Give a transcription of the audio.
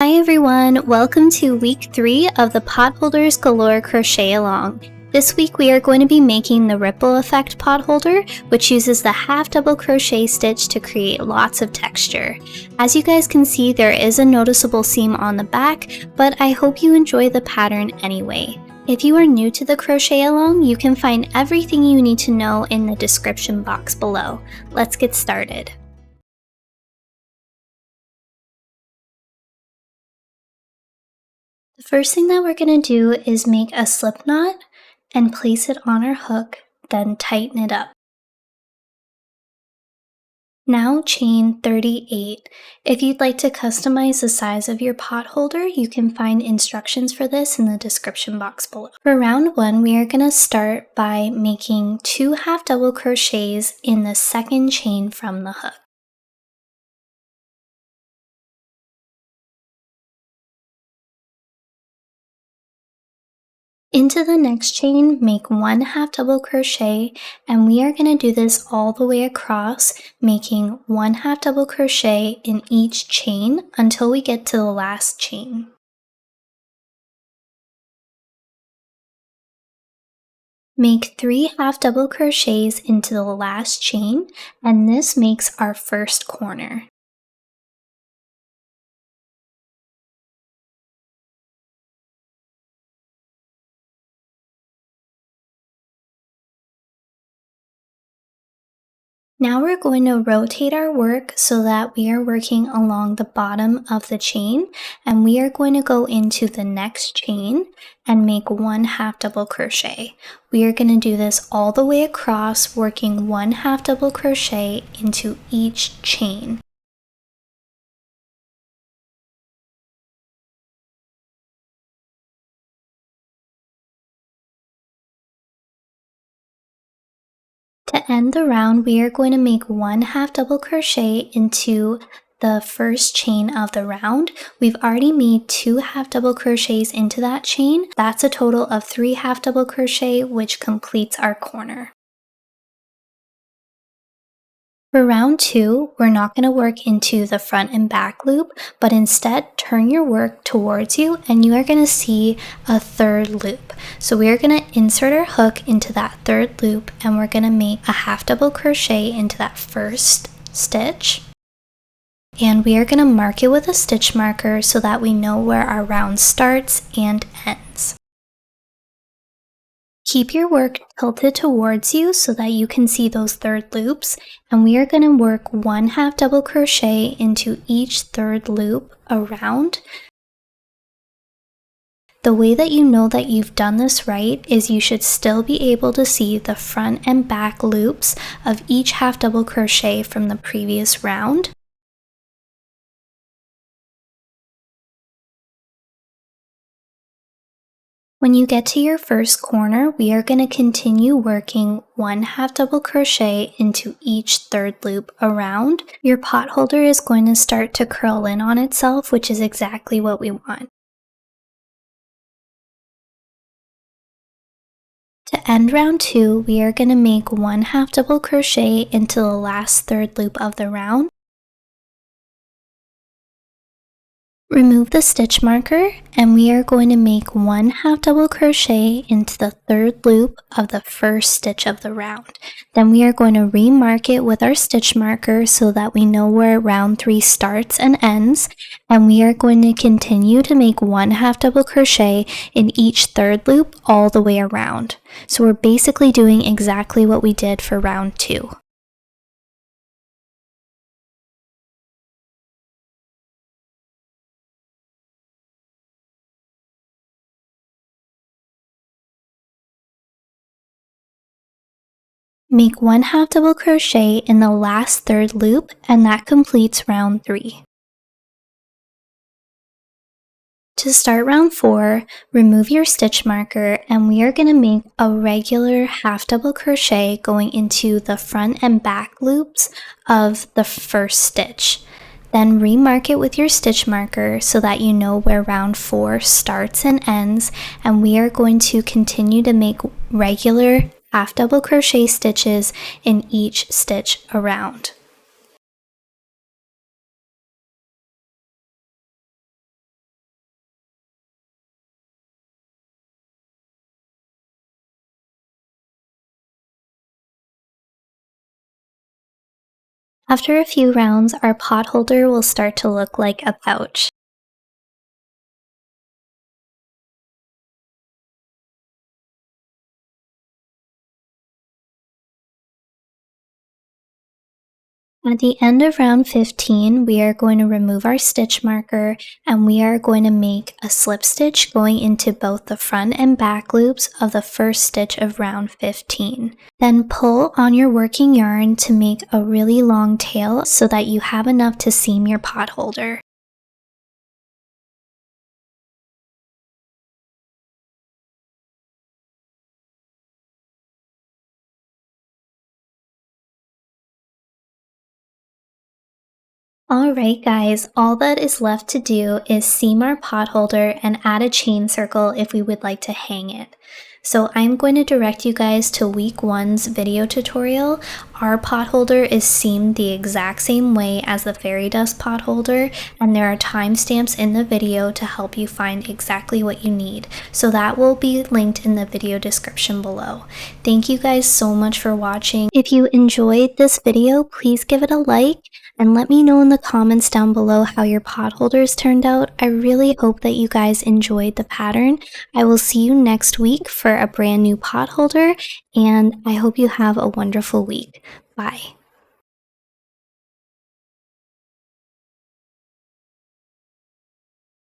Hi everyone, welcome to week 3 of the Pot Holders Galore Crochet-along. This week we are going to be making the ripple effect pot holder, which uses the half double crochet stitch to create lots of texture. As you guys can see, there is a noticeable seam on the back, but I hope you enjoy the pattern anyway. If you are new to the crochet-along, you can find everything you need to know in the description box below. Let's get started. The first thing that we're going to do is make a slip knot and place it on our hook, then tighten it up. Now chain 38. If you'd like to customize the size of your pot holder, you can find instructions for this in the description box below. For round 1, we are going to start by making 2 half double crochets in the second chain from the hook. Into the next chain, make 1 half double crochet, and we are going to do this all the way across, making 1 half double crochet in each chain until we get to the last chain. Make 3 half double crochets into the last chain, and this makes our first corner. Now we're going to rotate our work so that we are working along the bottom of the chain, and we are going to go into the next chain and make 1 half double crochet. We are going to do this all the way across, working 1 half double crochet into each chain. To end the round, we are going to make 1 half double crochet into the first chain of the round. We've already made 2 half double crochets into that chain. That's a total of 3 half double crochet, which completes our corner. For round 2, we're not going to work into the front and back loop, but instead turn your work towards you and you are going to see a third loop. So we are going to insert our hook into that third loop and we're going to make a half double crochet into that first stitch. And we are going to mark it with a stitch marker so that we know where our round starts and ends. Keep your work tilted towards you so that you can see those third loops, and we are going to work 1 half double crochet into each third loop around. The way that you know that you've done this right is you should still be able to see the front and back loops of each half double crochet from the previous round. When you get to your first corner, we are going to continue working 1 half double crochet into each third loop around. Your pot holder is going to start to curl in on itself, which is exactly what we want. To end round 2, we are going to make 1 half double crochet into the last third loop of the round. Remove the stitch marker and we are going to make 1 half double crochet into the third loop of the first stitch of the round. Then we are going to remark it with our stitch marker so that we know where round 3 starts and ends, and we are going to continue to make 1 half double crochet in each third loop all the way around. So we're basically doing exactly what we did for round 2. Make 1 half double crochet in the last third loop, and that completes round 3. To start round 4, remove your stitch marker and we are going to make a regular half double crochet going into the front and back loops of the first stitch. Then remark it with your stitch marker so that you know where round 4 starts and ends, and we are going to continue to make regular half double crochet stitches in each stitch around. After a few rounds, our pot holder will start to look like a pouch. At the end of round 15, we are going to remove our stitch marker and we are going to make a slip stitch going into both the front and back loops of the first stitch of round 15. Then pull on your working yarn to make a really long tail so that you have enough to seam your pot holder. Alright guys, all that is left to do is seam our pot holder and add a chain circle if we would like to hang it. So I'm going to direct you guys to week 1's video tutorial. Our pot holder is seamed the exact same way as the fairy dust pot holder, and there are timestamps in the video to help you find exactly what you need. So that will be linked in the video description below. Thank you guys so much for watching. If you enjoyed this video, please give it a like and let me know in the comments down below how your pot holders turned out. I really hope that you guys enjoyed the pattern. I will see you next week for a brand new pot holder, and I hope you have a wonderful week. Bye.